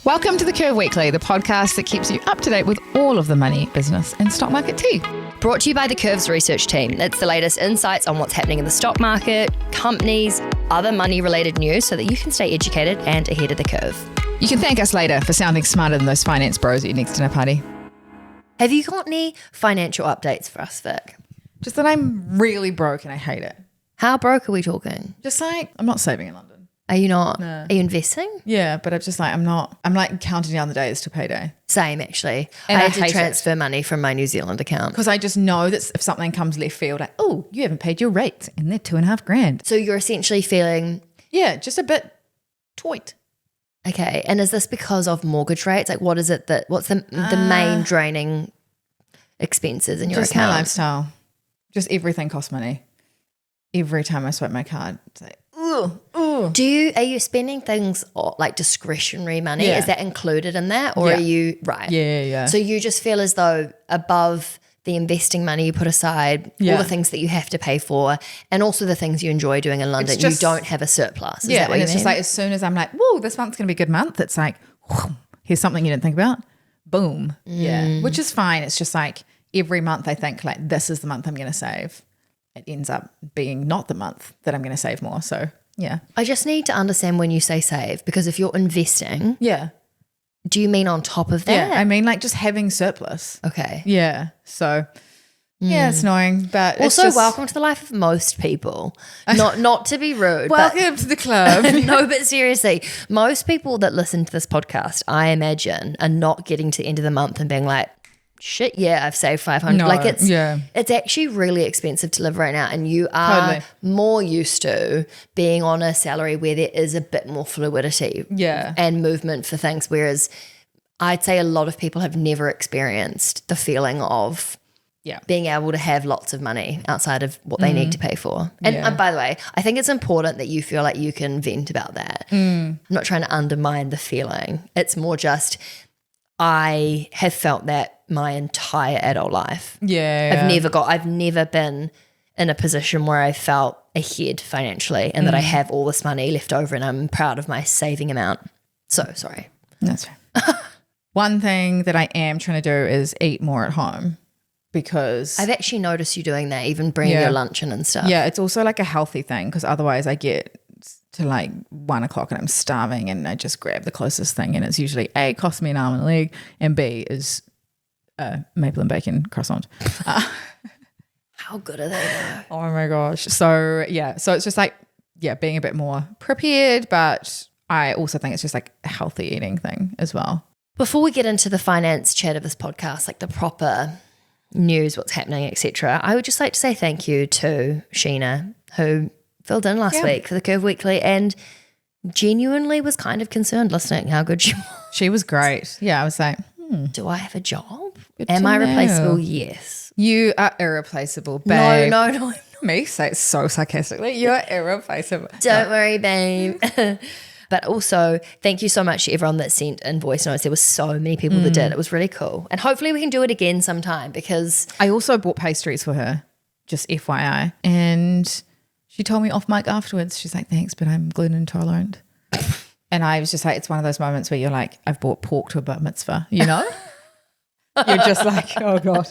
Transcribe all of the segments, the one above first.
Welcome to The Curve Weekly, the podcast that keeps you up to date with all of the money, business, and stock market tea. Brought to you by the Curve's research team. It's the latest insights on what's happening in the stock market, companies, other money-related news so that you can stay educated and ahead of the curve. You can thank us later for sounding smarter than those finance bros at your next dinner party. Have you got any financial updates for us, Vic? Just that I'm really broke and I hate it. How broke are we talking? Just like, I'm not saving in London. Are you not? No. Are you investing? Yeah, but I'm just like, I'm like counting down the days to payday. Same, actually. And I I had to hate transfer money from my New Zealand account. Because I just know that if something comes left field, like, oh, you haven't paid your rates and they're $2,500. So you're essentially feeling... Yeah, just a bit toit. Okay, and is this because of mortgage rates? Like, what's the main draining expenses in your just account? My lifestyle. Just everything costs money. Every time I swipe my card, it's like, ooh. Are you spending things like discretionary money? Yeah. Is that included in that? Or Yeah. are you, right? Yeah. So you just feel as though above the investing money you put aside, Yeah. all the things that you have to pay for, and also the things you enjoy doing in London, just- you don't have a surplus. Is Yeah, that what and you it's mean? just like as soon as I'm like, whoa, this month's going to be a good month, it's like, whew, here's something you didn't think about. Boom. Yeah, which is fine. It's just like every month I think like this is the month I'm going to save. It ends up being not the month that I'm going to save more. So yeah. I just need to understand when you say save, because if you're investing, Yeah. do you mean on top of that? Yeah. I mean like just having surplus. Okay. Yeah. So yeah, it's annoying, but Also, it's just, welcome to the life of most people. Not to be rude. welcome to the club. No, but seriously, most people that listen to this podcast, I imagine, are not getting to the end of the month and being like, shit, yeah, I've saved 500. No, like it's yeah. it's actually really expensive to live right now, and you are Totally. more used to being on a salary where there is a bit more fluidity Yeah. and movement for things, whereas I'd say a lot of people have never experienced the feeling of Yeah. being able to have lots of money outside of what they need to pay for. And Yeah. by the way, I think it's important that you feel like you can vent about that. I'm not trying to undermine the feeling. It's more just I have felt that my entire adult life. Yeah. I've never been in a position where I felt ahead financially and that I have all this money left over and I'm proud of my saving amount. So sorry. That's right. One thing that I am trying to do is eat more at home because I've actually noticed you doing that, even bringing your lunch in and stuff. yeah, it's also like a healthy thing because otherwise I get to like 1 o'clock and I'm starving and I just grab the closest thing and it's usually A, costs me an arm and a leg, and B is maple and bacon croissant. How good are they though? Oh my gosh. So yeah, so it's just like, yeah, being a bit more prepared, but I also think it's just like a healthy eating thing as well. Before we get into the finance chat of this podcast, like the proper news, what's happening, etc., I would just like to say thank you to Sheena, who filled in last week for the Curve Weekly and genuinely was kind of concerned listening how good she was. She was great. Yeah, I was like, Do I have a job? Good Am to I know. replaceable? Yes. you are irreplaceable, babe. No. Me say it so sarcastically. You're irreplaceable. Don't worry, babe. But also, thank you so much to everyone that sent in voice notes. There were so many people that did. It was really cool. And hopefully we can do it again sometime because I also bought pastries for her, just FYI. And she told me off mic afterwards. She's like, thanks, but I'm gluten intolerant. And I was just like, it's one of those moments where you're like, I've bought pork to a bar mitzvah, you know? You're just like, oh God.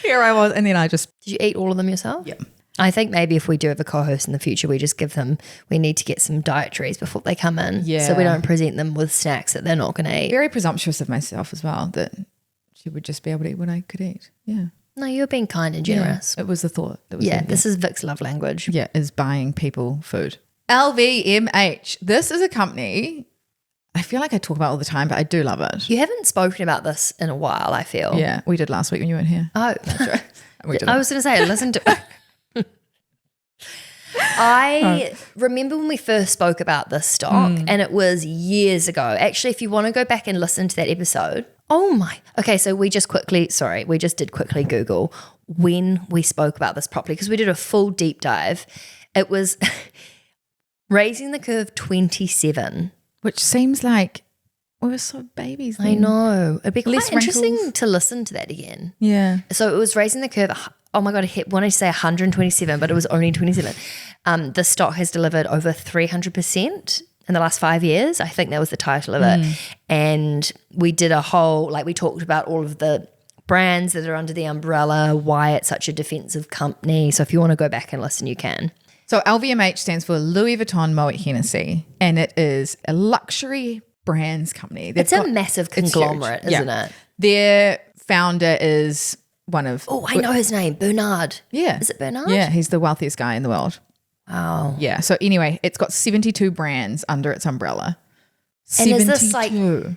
Here I was. And then I just, did you eat all of them yourself? yeah. I think maybe if we do have a co-host in the future, we just give them, we need to get some dietaries before they come in. Yeah. So we don't present them with snacks that they're not going to eat. Very presumptuous of myself as well that she would just be able to eat what I could eat. Yeah. No, you're being kind and generous. It was the thought. That was Yeah, in this is Vic's love language. yeah, is buying people food. LVMH. This is a company I feel like I talk about all the time, but I do love it. You haven't spoken about this in a while, I feel. Yeah, we did last week when you weren't here. Oh, That's right. We did. I was going to say, listen to I remember when we first spoke about this stock and it was years ago. Actually, if you want to go back and listen to that episode, okay, so we just did quickly Google when we spoke about this properly because we did a full deep dive. It was Raising the Curve 27. Which seems like we were so babies then. I know. It'd be quite Less interesting wrinkles. to listen to that again. Yeah. So it was Raising the Curve. Oh my God, I wanted to say 127, but it was only 27. The stock has delivered over 300% in the last 5 years. I think that was the title of it. And we did a whole, like we talked about all of the brands that are under the umbrella, why it's such a defensive company. So if you want to go back and listen, you can. So LVMH stands for Louis Vuitton Moet Hennessy, and it is a luxury brands company. It's a massive conglomerate, isn't it? Their founder is one of... Oh, I know his name, Bernard. Yeah. Is it Bernard? Yeah, he's the wealthiest guy in the world. Wow. Yeah. So anyway, it's got 72 brands under its umbrella. And is this like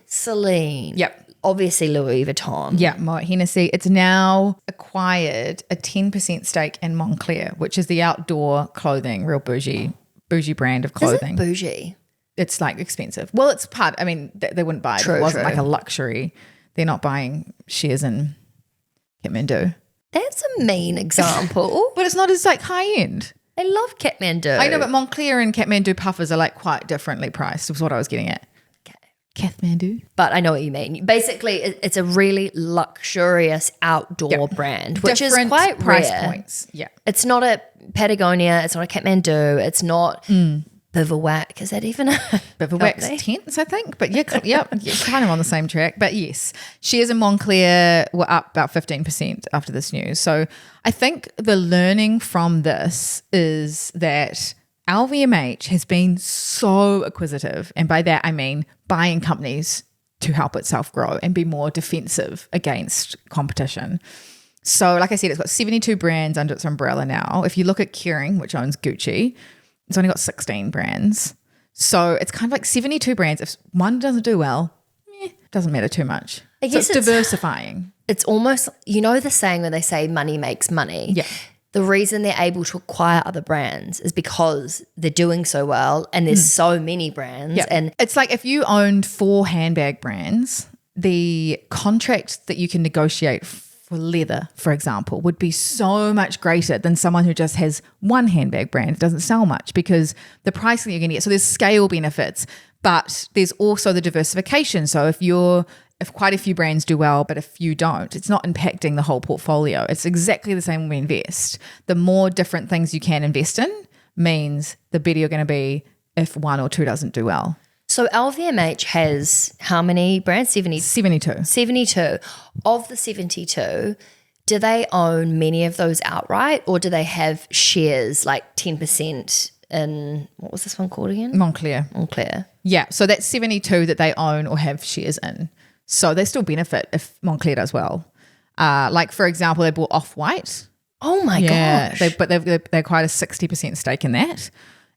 Celine? Yep. Obviously Louis Vuitton. Yeah, Moet Hennessy. It's now acquired a 10% stake in Moncler, which is the outdoor clothing, real bougie brand of clothing. Is it bougie? It's like expensive. Well, it's part, I mean, they wouldn't buy it. It wasn't like a luxury. They're not buying shares in Kathmandu. That's a mean example. But it's not as like high end. I love Kathmandu. I know, but Moncler and Kathmandu puffers are like quite differently priced, was what I was getting at. Kathmandu. But I know what you mean. Basically, it's a really luxurious outdoor brand, which is quite price rare. Points. Yeah. It's not a Patagonia. It's not a Kathmandu. It's not Bivouac. Is that even a Bivouac's tents, I think. But yeah, kind of on the same track. But yes, shares in Moncler were up about 15% after this news. So I think the learning from this is that LVMH has been so acquisitive. And by that, I mean buying companies to help itself grow and be more defensive against competition. So like I said, it's got 72 brands under its umbrella now. If you look at Kering, which owns Gucci, it's only got 16 brands. So it's kind of like 72 brands. If one doesn't do well, it doesn't matter too much. I guess so it's diversifying. It's almost, you know the saying where they say money makes money? Yeah. The reason they're able to acquire other brands is because they're doing so well and there's so many brands. Yeah. And it's like if you owned 4 handbag brands, the contract that you can negotiate for leather, for example, would be so much greater than someone who just has one handbag brand. It doesn't sell much because the pricing you're going to get. So there's scale benefits, but there's also the diversification. So if quite a few brands do well, but a few don't, it's not impacting the whole portfolio. It's exactly the same when we invest. The more different things you can invest in means the better you're going to be if 1 or 2 doesn't do well. So LVMH has how many brands? 72. 72. Of the 72, do they own many of those outright or do they have shares like 10% in, what was this one called again? Moncler. Yeah, so that's 72 that they own or have shares in. So they still benefit if Moncler does well. Like, for example, they bought Off-White. Oh, my gosh. They acquired a 60% stake in that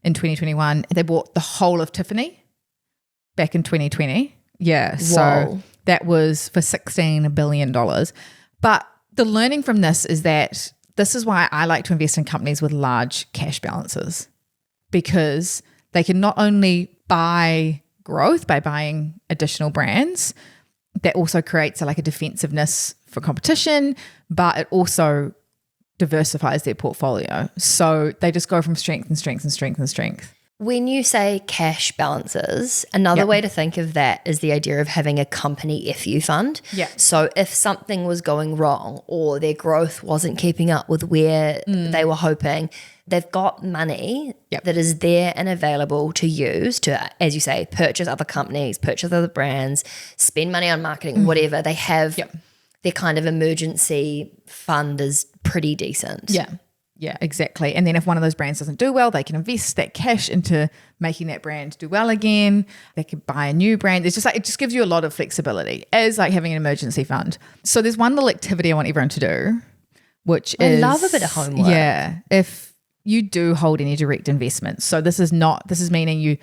in 2021. They bought the whole of Tiffany back in 2020. Yeah, so that was for $16 billion. But the learning from this is that this is why I like to invest in companies with large cash balances, because they can not only buy growth by buying additional brands, that also creates a defensiveness for competition, but it also diversifies their portfolio. So they just go from strength and strength and strength and strength. When you say cash balances, another way to think of that is the idea of having a company FU fund. Yeah. So if something was going wrong or their growth wasn't keeping up with where they were hoping, they've got money that is there and available to use to, as you say, purchase other companies, purchase other brands, spend money on marketing, whatever. They have their kind of emergency fund is pretty decent. Yeah, exactly. And then if one of those brands doesn't do well, they can invest that cash into making that brand do well again. They could buy a new brand. It's just it just gives you a lot of flexibility as having an emergency fund. So there's one little activity I want everyone to do, which is... I love a bit of homework. Yeah. If you do hold any direct investments. So this is meaning you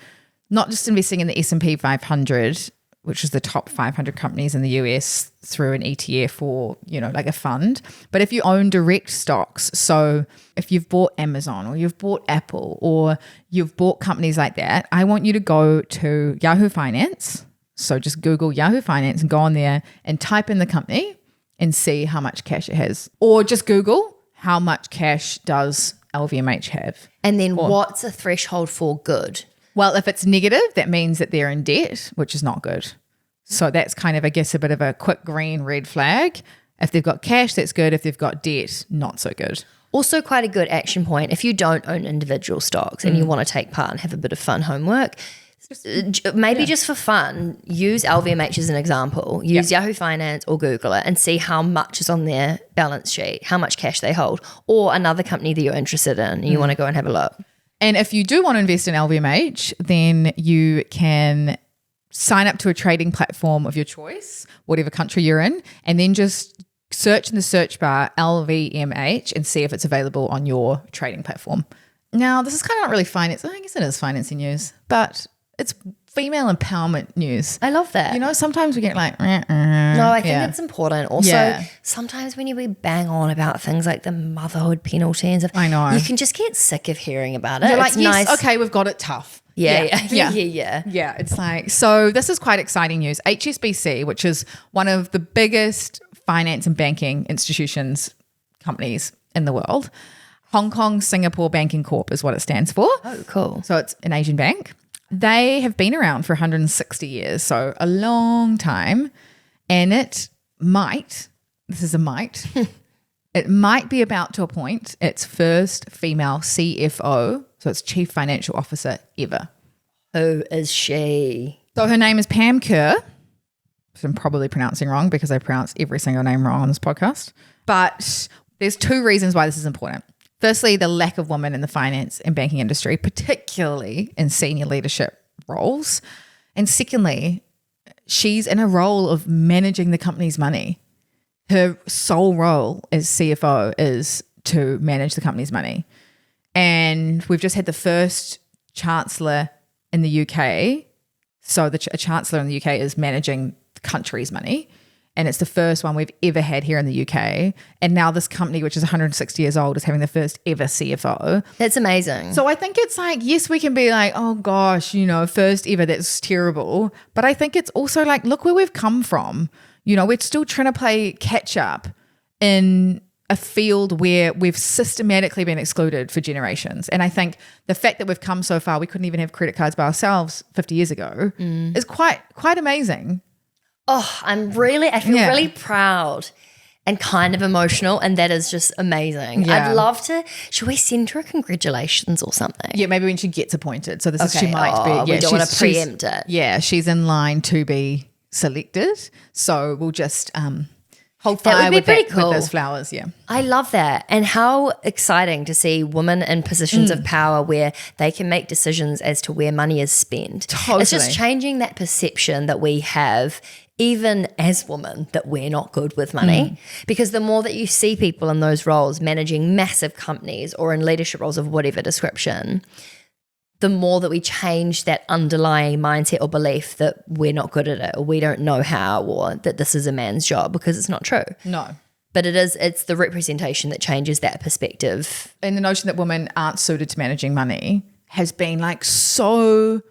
not just investing in the S&P 500, which is the top 500 companies in the US through an ETF or, like a fund. But if you own direct stocks, so if you've bought Amazon or you've bought Apple or you've bought companies like that, I want you to go to Yahoo Finance. So just Google Yahoo Finance and go on there and type in the company and see how much cash it has. Or just Google how much cash does LVMH have. And then what's a threshold for good? Well, if it's negative, that means that they're in debt, which is not good. So that's kind of, I guess, a bit of a quick green red flag. If they've got cash, that's good. If they've got debt, not so good. Also quite a good action point. If you don't own individual stocks and you want to take part and have a bit of fun homework, maybe just for fun, use LVMH as an example. Use Yahoo Finance or Google it and see how much is on their balance sheet, how much cash they hold, or another company that you're interested in and you want to go and have a look. And if you do want to invest in LVMH, then you can sign up to a trading platform of your choice, whatever country you're in, and then just search in the search bar LVMH and see if it's available on your trading platform. Now, this is kind of not really finance. I guess it is financing news, but it's female empowerment news. I love that. You know, sometimes we get like, no, I think it's important. Also, sometimes when we bang on about things like the motherhood penalty and stuff, I know. you can just get sick of hearing about it. You're like, it's yes, nice. okay, we've got it tough. Yeah. Yeah, it's like, so this is quite exciting news. HSBC, which is one of the biggest finance and banking institutions, companies in the world, Hong Kong Singapore Banking Corp is what it stands for. Oh, cool. So it's an Asian bank. They have been around for 160 years, so a long time. And it might, this is a might, it might be about to appoint its first female CFO, so it's Chief Financial Officer ever. Who is she? So her name is Pam Kerr. So I'm probably pronouncing wrong because I pronounce every single name wrong on this podcast. But there's two reasons why this is important. Firstly, the lack of women in the finance and banking industry, particularly in senior leadership roles. And secondly, she's in a role of managing the company's money. Her sole role as CFO is to manage the company's money. And we've just had the first chancellor in the UK. So a chancellor in the UK is managing the country's money. And it's the first one we've ever had here in the UK. And now this company, which is 160 years old, is having the first ever CFO. That's amazing. So I think it's like, yes, we can be like, oh gosh, you know, first ever, that's terrible. But I think it's also like, look where we've come from. You know, we're still trying to play catch up in a field where we've systematically been excluded for generations. And I think the fact that we've come so far, we couldn't even have credit cards by ourselves 50 years ago is quite amazing. Oh, I feel really proud and kind of emotional, and that is just amazing. Yeah. I'd love to, should we send her congratulations or something? Yeah, maybe when she gets appointed. So Okay. she might be. Yeah, we don't want to preempt it. Yeah, she's in line to be selected. So we'll just hold That fire would be with pretty with cool. those flowers. Yeah. I love that. And how exciting to see women in positions of power where they can make decisions as to where money is spent. Totally. It's just changing that perception that we have, even as women, that we're not good with money. Because the more that you see people in those roles managing massive companies or in leadership roles of whatever description, the more that we change that underlying mindset or belief that we're not good at it or we don't know how or that this is a man's job, because it's not true. No. But it's the representation that changes that perspective. And the notion that women aren't suited to managing money has been like so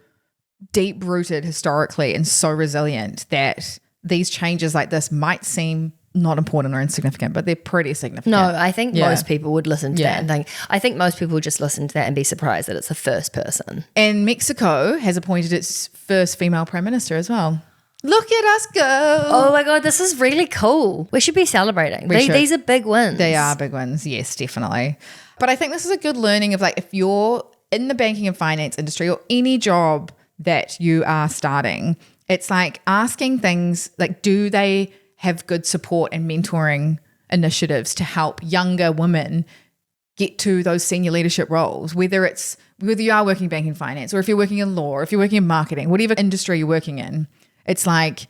deep rooted historically and so resilient that these changes like this might seem not important or insignificant, but they're pretty significant. No, I think Yeah. most people would listen to Yeah. that and think, I think most people would just listen to that and be surprised that it's the first person. And Mexico has appointed its first female prime minister as well. Look at us go. Oh my God, this is really cool. We should be celebrating. should. These are big wins. They are big ones. Yes, definitely. But I think this is a good learning of like, if you're in the banking and finance industry or any job that you are starting, it's like asking things like, do they have good support and mentoring initiatives to help younger women get to those senior leadership roles, whether you are working banking and finance or if you're working in law or if you're working in marketing, whatever industry you're working in. It's like,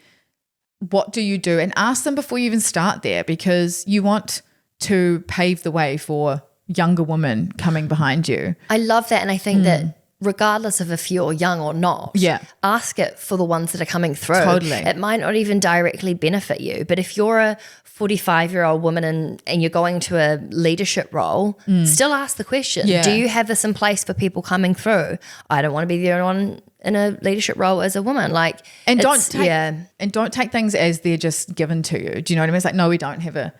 what do you do? And ask them before you even start there, because you want to pave the way for younger women coming behind you. I love that. And I think that regardless of if you're young or not, ask it for the ones that are coming through. Totally. It might not even directly benefit you, but if you're a 45-year-old woman and you're going to a leadership role, still ask the question, do you have this in place for people coming through? I don't want to be the only one in a leadership role as a woman. And don't take things as they're just given to you. Do you know what I mean? It's like, no, we don't have a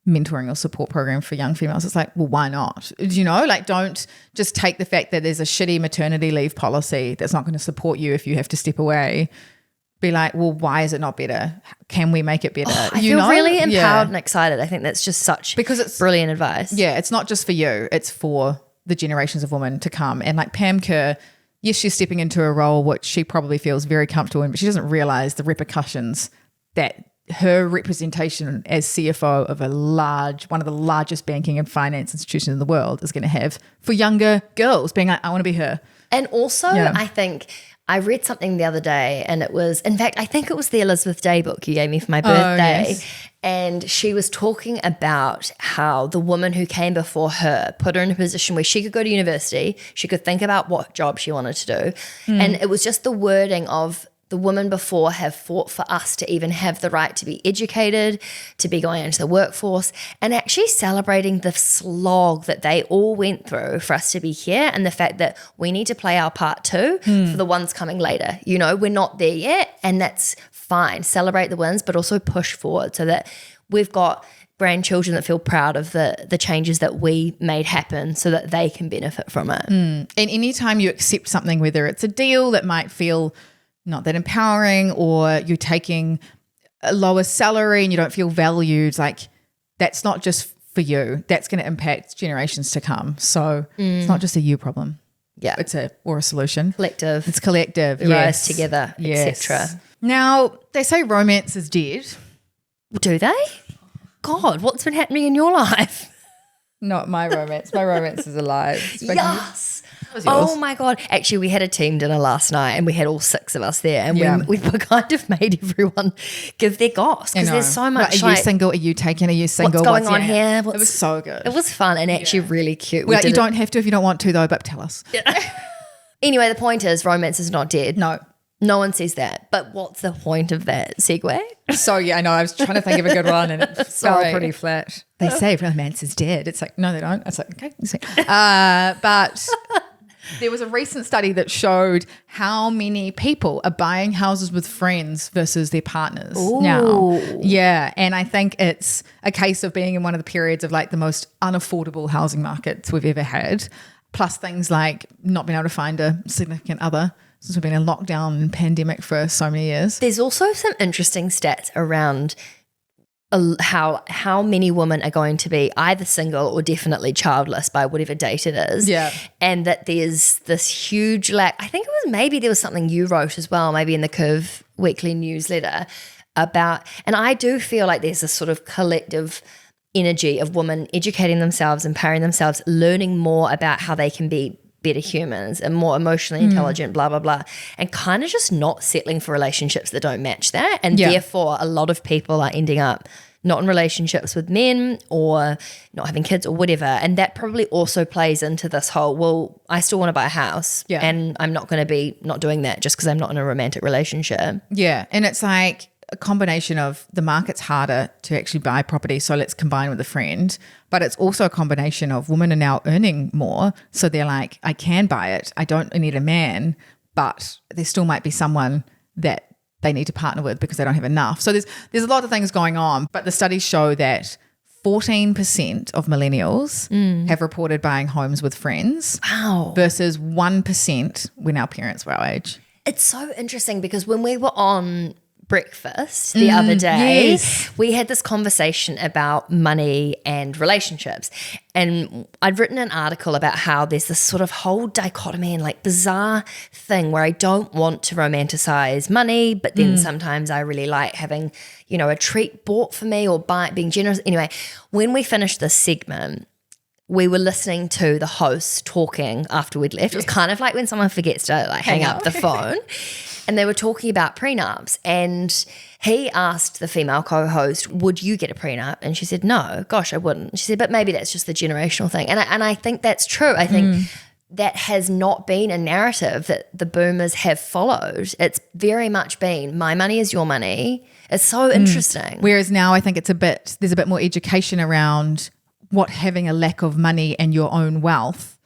mentoring or support program for young females. It's like, well, why not? Do you know, like, don't just take the fact that there's a shitty maternity leave policy that's not going to support you if you have to step away. Be like, well, why is it not better? Can we make it better? I feel really empowered and excited. I think that's just such brilliant advice. Yeah, it's not just for you. It's for the generations of women to come. And like Pam Kerr yes, she's stepping into a role which she probably feels very comfortable in, but she doesn't realize the repercussions that her representation as CFO of one of the largest banking and finance institutions in the world is going to have for younger girls being like, I want to be her. And also, I think I read something the other day, and it was, in fact, I think it was the Elizabeth Day book you gave me for my birthday. Yes. And she was talking about how the woman who came before her put her in a position where she could go to university, she could think about what job she wanted to do. And it was just the wording of the women before have fought for us to even have the right to be educated, to be going into the workforce, and actually celebrating the slog that they all went through for us to be here, and the fact that we need to play our part too for the ones coming later. You know, we're not there yet, and that's fine. Celebrate the wins, but also push forward so that we've got grandchildren that feel proud of the changes that we made happen so that they can benefit from it. And anytime you accept something, whether it's a deal that might feel not that empowering, or you're taking a lower salary and you don't feel valued, like that's not just for you. That's going to impact generations to come. So it's not just a you problem. Yeah. Or a solution. Collective. It's collective. We rise together, etc. Now, they say romance is dead. Do they? God, what's been happening in your life? Not my romance. My romance is alive. Yes. Oh my God. Actually, we had a team dinner last night, and we had all 6 of us there, and we kind of made everyone give their goss, because there's so much. Are you single? Are you taken? Are you single? What's going on here? It was so good. It was fun and actually really cute. Well, you don't have to if you don't want to, though, but tell us. Anyway, the point is romance is not dead. No one says that. But what's the point of that segue? So, I know. I was trying to think of a good one, and it fell pretty flat. They say romance is dead. It's like, no, they don't. It's like, okay. But there was a recent study that showed how many people are buying houses with friends versus their partners now. Yeah. And I think it's a case of being in one of the periods of like the most unaffordable housing markets we've ever had, plus things like not being able to find a significant other since we've been in lockdown and pandemic for so many years. There's also some interesting stats around how many women are going to be either single or definitely childless by whatever date it is. Yeah. And that there's this huge lack. I think there was something you wrote as well, maybe in the Curve weekly newsletter about, and I do feel like there's this sort of collective energy of women educating themselves, empowering themselves, learning more about how they can be better humans and more emotionally intelligent, blah, blah, blah, and kind of just not settling for relationships that don't match that. And therefore, a lot of people are ending up not in relationships with men or not having kids or whatever. And that probably also plays into this whole, well, I still want to buy a house and I'm not going to be not doing that just because I'm not in a romantic relationship. Yeah. And it's like a combination of the market's harder to actually buy property, so let's combine with a friend. But it's also a combination of women are now earning more, so they're like, I can buy it. I don't need a man, but there still might be someone that they need to partner with because they don't have enough. So there's a lot of things going on, but the studies show that 14% of millennials have reported buying homes with friends. Wow. Versus 1% when our parents were our age. It's so interesting because when we were on breakfast the other day, we had this conversation about money and relationships, and I'd written an article about how there's this sort of whole dichotomy and like bizarre thing where I don't want to romanticize money, but then sometimes I really like having, a treat bought for me or being generous. Anyway, when we finished this segment, we were listening to the host talking after we'd left. It was kind of like when someone forgets to hang up the phone. And they were talking about prenups, and he asked the female co-host, would you get a prenup? And she said, no, gosh, I wouldn't. She said, but maybe that's just the generational thing. And I think that's true. I think that has not been a narrative that the boomers have followed. It's very much been my money is your money. It's so interesting. Whereas now I think there's a bit more education around what having a lack of money and your own wealth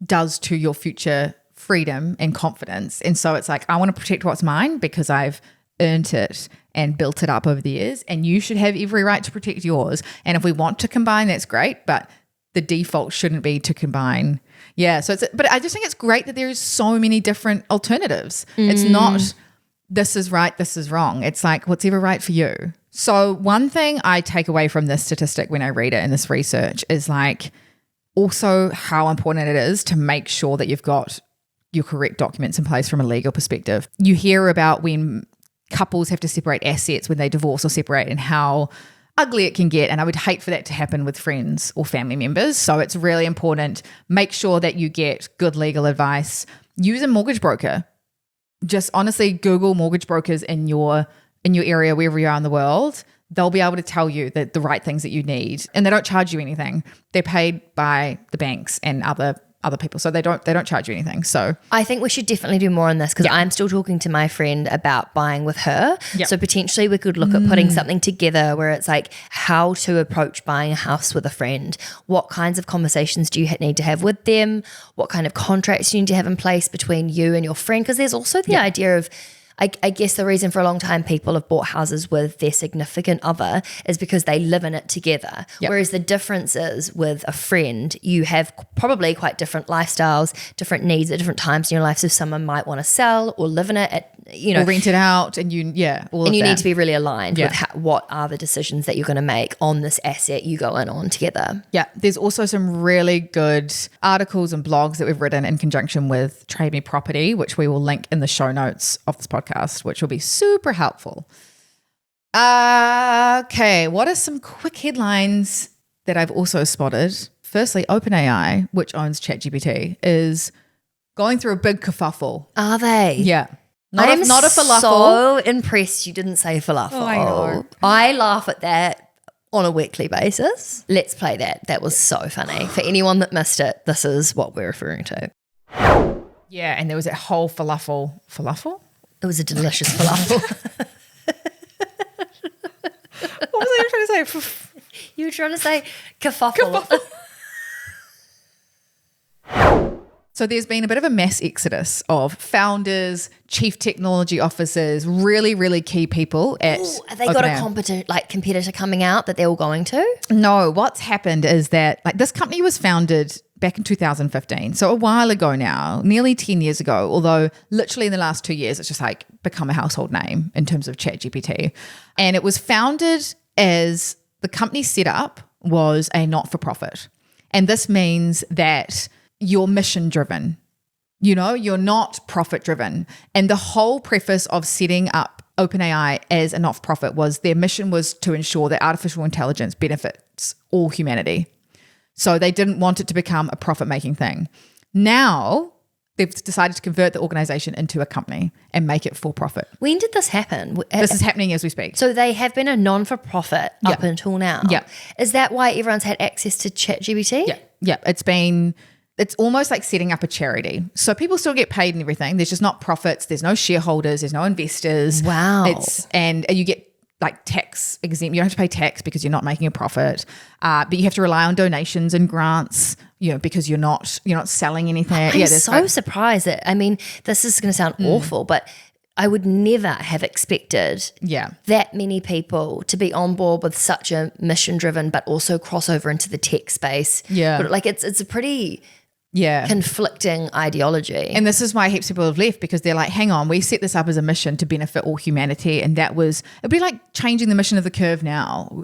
does to your future freedom and confidence. And so it's like, I want to protect what's mine because I've earned it and built it up over the years, and you should have every right to protect yours. And if we want to combine, that's great, but the default shouldn't be to combine. Yeah. So but I just think it's great that there's so many different alternatives. It's not this is right, this is wrong. It's like what's ever right for you. So one thing I take away from this statistic when I read it in this research is like also how important it is to make sure that you've got your correct documents in place from a legal perspective. You hear about when couples have to separate assets when they divorce or separate and how ugly it can get. And I would hate for that to happen with friends or family members. So it's really important. Make sure that you get good legal advice. Use a mortgage broker. Just honestly Google mortgage brokers in your area, wherever you are in the world. They'll be able to tell you the right things that you need, and they don't charge you anything. They're paid by the banks and other people, so they don't charge you anything. So I think we should definitely do more on this because I'm still talking to my friend about buying with her. So potentially we could look at putting something together where it's like how to approach buying a house with a friend. What kinds of conversations do you need to have with them? What kind of contracts you need to have in place between you and your friend? Because there's also the idea of, I guess the reason for a long time people have bought houses with their significant other is because they live in it together. Whereas the difference is with a friend, you have probably quite different lifestyles, different needs at different times in your life. So someone might want to sell or live in it, or rent it out, and you need to be really aligned with what are the decisions that you're going to make on this asset you go in on together. Yeah, there's also some really good articles and blogs that we've written in conjunction with Trade Me Property, which we will link in the show notes of this podcast, which will be super helpful. Okay, what are some quick headlines that I've also spotted? Firstly, OpenAI, which owns ChatGPT, is going through a big kerfuffle. Are they? Yeah. Not a falafel. So impressed you didn't say falafel. Oh, I know. I laugh at that on a weekly basis. Let's play that. That was so funny. For anyone that missed it, this is what we're referring to. Yeah, and there was that whole falafel. It was a delicious falafel. What was I trying to say? You were trying to say kerfuffle. So there's been a bit of a mass exodus of founders, chief technology officers, really, really key people at Have they got a competitor coming out that they're all going to? No, what's happened is that this company was founded back in 2015. So a while ago now, nearly 10 years ago, although literally in the last 2 years, it's just become a household name in terms of ChatGPT. And it was founded as the company set up was a not-for-profit. And this means that you're mission-driven. You're not profit-driven. And the whole preface of setting up OpenAI as a not-for-profit was their mission was to ensure that artificial intelligence benefits all humanity. So they didn't want it to become a profit-making thing. Now they've decided to convert the organization into a company and make it for profit. When did this happen? This is happening as we speak. So they have been a non-for-profit up until now. Yeah. Is that why everyone's had access to ChatGPT? Yeah. It's almost like setting up a charity. So people still get paid and everything. There's just not profits. There's no shareholders. There's no investors. Wow. And you get tax exempt. You don't have to pay tax because you're not making a profit. But you have to rely on donations and grants, because you're not selling anything. I'm so surprised that, this is going to sound awful, but I would never have expected that many people to be on board with such a mission-driven, but also crossover into the tech space. Yeah. But it's a pretty conflicting ideology. And this is why heaps of people have left, because they're like, hang on, we set this up as a mission to benefit all humanity. And it'd be like changing the mission of the curve now,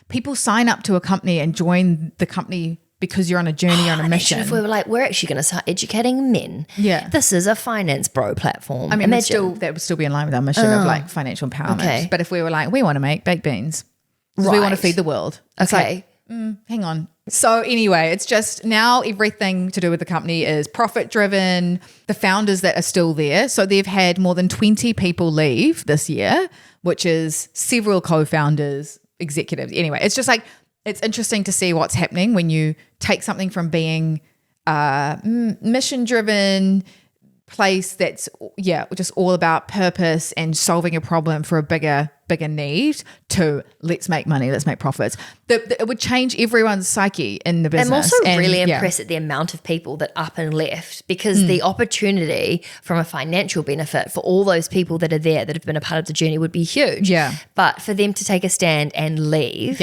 people sign up to a company and join the company because you're on a journey, on a mission. If we were we're actually going to start educating men. Yeah. This is a finance bro platform. that would still be in line with our mission of financial empowerment. Okay. But if we were we want to make baked beans. Right. We want to feed the world. It's hang on. So anyway, it's just now everything to do with the company is profit driven. The founders that are still there. So they've had more than 20 people leave this year, which is several co-founders, executives. Anyway, it's just it's interesting to see what's happening when you take something from being mission driven place that's just all about purpose and solving a problem for a bigger need to let's make money, let's make profits. It would change everyone's psyche in the business. I'm also really impressed at the amount of people that up and left, because the opportunity from a financial benefit for all those people that are there that have been a part of the journey would be huge. Yeah. But for them to take a stand and leave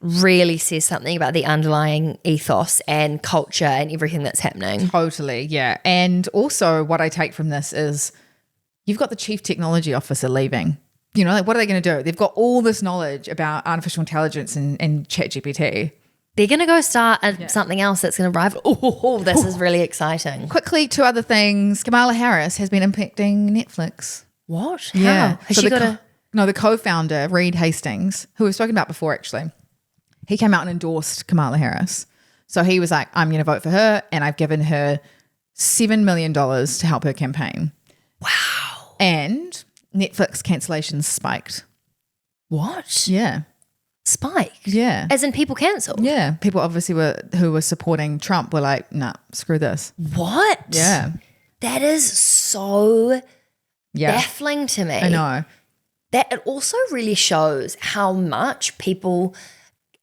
really says something about the underlying ethos and culture and everything that's happening. Totally, yeah. And also what I take from this is you've got the chief technology officer leaving. What are they going to do? They've got all this knowledge about artificial intelligence and ChatGPT. they're going to go start something else that's going to rival. Oh, this is really exciting. Quickly, 2 other things. Kamala Harris has been impacting Netflix. What? Yeah. How? Has she got No, the co-founder, Reed Hastings, who we've spoken about before actually, he came out and endorsed Kamala Harris. So he was like, I'm going to vote for her, and I've given her $7 million to help her campaign. Wow. And Netflix cancellations spiked. What? Yeah. Spiked? Yeah. As in people cancelled? Yeah. People obviously who were supporting Trump were like, nah, screw this. What? Yeah. That is so Yeah. baffling to me. I know. That it also really shows how much people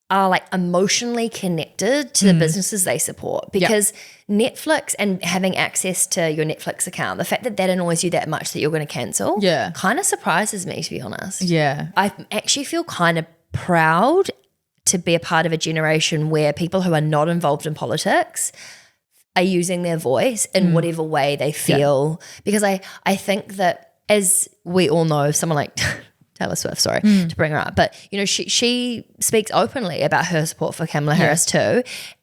are like emotionally connected to the businesses they support, because Netflix and having access to your Netflix account, the fact that that annoys you that much that you're going to cancel kind of surprises me, to be honest. Yeah. I actually feel kind of proud to be a part of a generation where people who are not involved in politics are using their voice in whatever way they feel, because I think that, as we all know, someone like Taylor Swift, to bring her up, but you know, she speaks openly about her support for Kamala Harris too,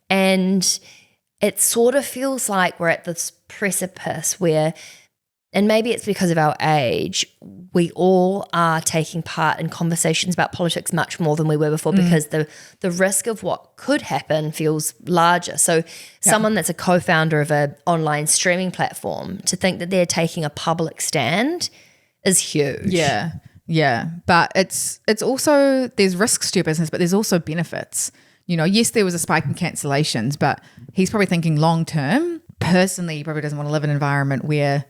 and it sort of feels like we're at this precipice where, and maybe it's because of our age, we all are taking part in conversations about politics much more than we were before, because the risk of what could happen feels larger. So someone that's a co-founder of an online streaming platform, to think that they're taking a public stand is huge. Yeah. Yeah. But it's also, there's risks to your business, but there's also benefits. You know, yes, there was a spike in cancellations, but he's probably thinking long term. Personally, he probably doesn't want to live in an environment where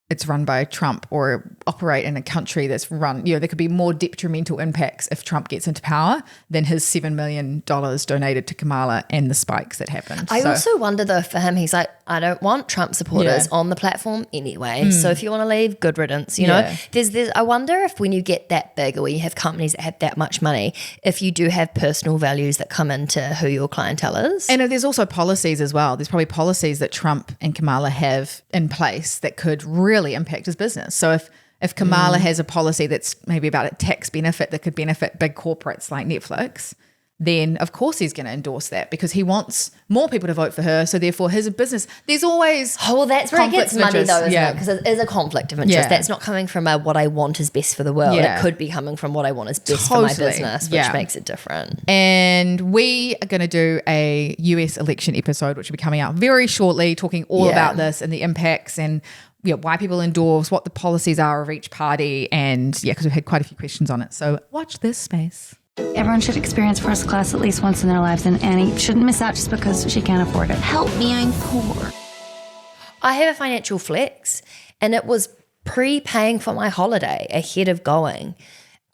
it's run by Trump or operate in a country that's run, you know, there could be more detrimental impacts if Trump gets into power than his $7 million donated to Kamala and the spikes that happened. I also wonder though, for him, he's like, I don't want Trump supporters on the platform anyway. So if you want to leave, good riddance, you know. There's I wonder if when you get that big, or when you have companies that have that much money, if you do have personal values that come into who your clientele is. And there's also policies as well. There's probably policies that Trump and Kamala have in place that could really impact his business. So if Kamala has a policy that's maybe about a tax benefit that could benefit big corporates like Netflix, then of course he's going to endorse that, because he wants more people to vote for her. So therefore his business, there's always that's where it gets muddy though, isn't it? Because it is a conflict of interest. Yeah. That's not coming from a what I want is best for the world. It could be coming from what I want is best for my business, which makes it different. And we are going to do a US election episode, which will be coming out very shortly, talking all about this and the impacts and why people endorse, what the policies are of each party, and because we've had quite a few questions on it. So watch this space. Everyone should experience first class at least once in their lives, and Annie shouldn't miss out just because she can't afford it. Help me, I'm poor. I have a financial flex, and it was pre-paying for my holiday ahead of going.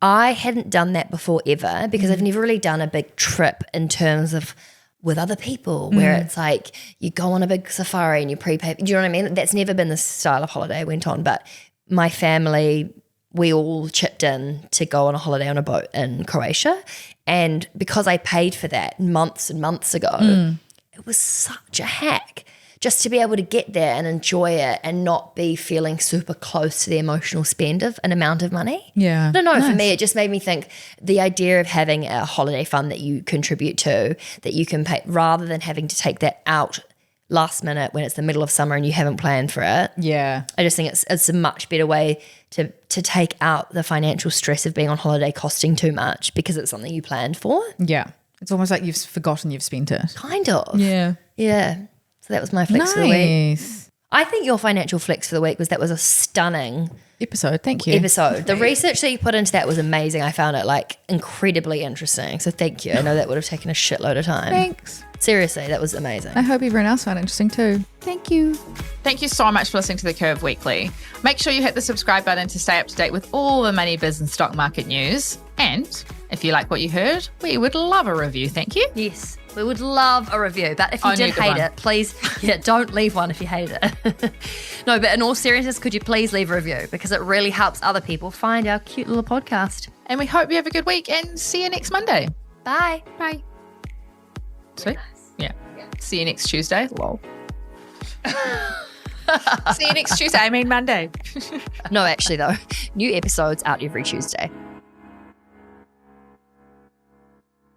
I hadn't done that before ever, because I've never really done a big trip in terms of with other people where it's like you go on a big safari and you prepay. Do you know what I mean? That's never been the style of holiday I went on, but my family, we all chipped in to go on a holiday on a boat in Croatia. And because I paid for that months and months ago, it was such a hack just to be able to get there and enjoy it and not be feeling super close to the emotional spend of an amount of money. Yeah. I don't know. For me, it just made me think the idea of having a holiday fund that you contribute to, that you can pay, rather than having to take that out last minute when it's the middle of summer and you haven't planned for it. Yeah. I just think it's a much better way to take out the financial stress of being on holiday costing too much, because it's something you planned for. Yeah. It's almost like you've forgotten you've spent it. Kind of. Yeah. Yeah. So that was my flex for the week. I think your financial flex for the week was a stunning episode. Thank you. The research that you put into that was amazing. I found it like incredibly interesting. So thank you. I know that would have taken a shitload of time. Thanks. Seriously, that was amazing. I hope everyone else found it interesting too. Thank you. Thank you so much for listening to The Curve Weekly. Make sure you hit the subscribe button to stay up to date with all the money, biz and stock market news. And if you like what you heard, we would love a review. Thank you. Yes, we would love a review. But if you did hate it, please, don't leave one if you hate it. No, but in all seriousness, could you please leave a review? Because it really helps other people find our cute little podcast. And we hope you have a good week and see you next Monday. Bye. Bye. Sweet. Yeah. See you next Tuesday. Lol. See you next Tuesday. I mean Monday. No, actually though, new episodes out every Tuesday.